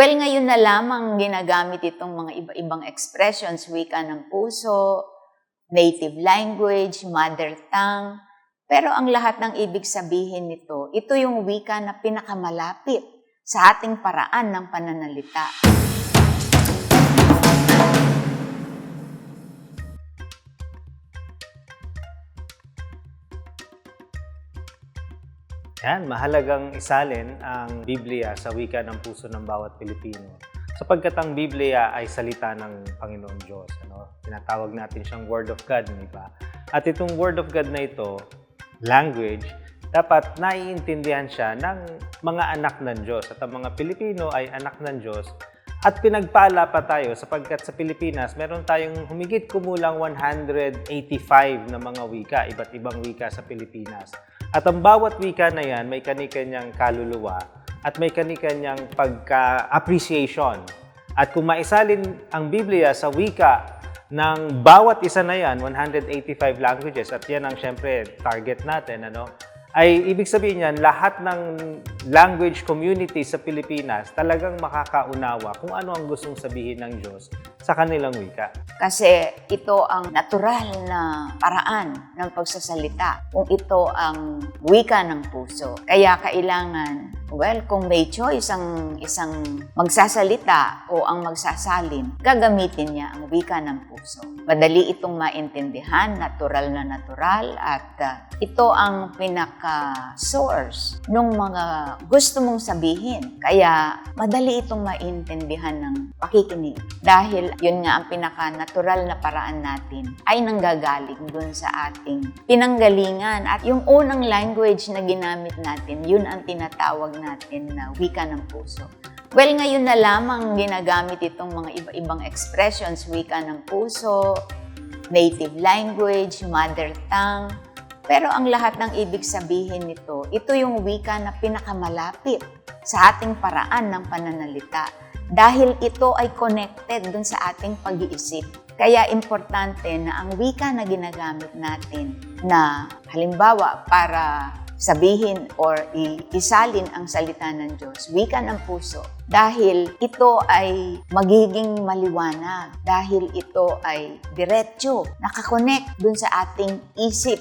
Well, ngayon na lamang ginagamit itong mga iba-ibang expressions, wika ng puso, native language, mother tongue. Pero ang lahat ng ibig sabihin nito, ito yung wika na pinakamalapit sa ating paraan ng pananalita. Yan, mahalagang isalin ang Biblia sa wika ng puso ng bawat Pilipino. Sapagkat ang Biblia ay salita ng Panginoon Diyos. Tinatawag natin siyang Word of God, di ba? At itong Word of God na ito, language, dapat naiintindihan siya ng mga anak ng Diyos. At ang mga Pilipino ay anak ng Diyos. At pinagpala pa tayo sapagkat sa Pilipinas, meron tayong humigit kumulang 185 na mga wika, iba't ibang wika sa Pilipinas. At ang bawat wika na yan, may kani-kanyang kaluluwa at may kani-kanyang pagka-appreciation. At kung maisalin ang Biblia sa wika ng bawat isa na yan, 185 languages, at yan ang syempre target natin, ay ibig sabihin yan, lahat ng language community sa Pilipinas talagang makakaunawa kung ano ang gustong sabihin ng Diyos sa kanilang wika. Kasi ito ang natural na paraan ng pagsasalita, kung ito ang wika ng puso. Kaya kailangan, kung may choice ang isang magsasalita o ang magsasalin, gagamitin niya ang wika ng puso. Madali itong maintindihan, natural na natural, at ito ang pinaka-source ng mga gusto mong sabihin. Kaya madali itong maintindihan ng pakikinig. Dahil yun nga ang pinaka-natural na paraan natin ay nanggagaling dun sa ating pinanggalingan. At yung unang language na ginamit natin, yun ang tinatawag natin na wika ng puso. Well, ngayon na lamang ginagamit itong mga iba-ibang expressions, wika ng puso, native language, mother tongue. Pero ang lahat ng ibig sabihin nito, ito yung wika na pinakamalapit sa ating paraan ng pananalita. Dahil ito ay connected dun sa ating pag-iisip. Kaya importante na ang wika na ginagamit natin na halimbawa para sabihin or isalin ang salita ng Diyos, wika ng puso. Dahil ito ay magiging maliwanag. Dahil ito ay diretso, nakakonect dun sa ating isip.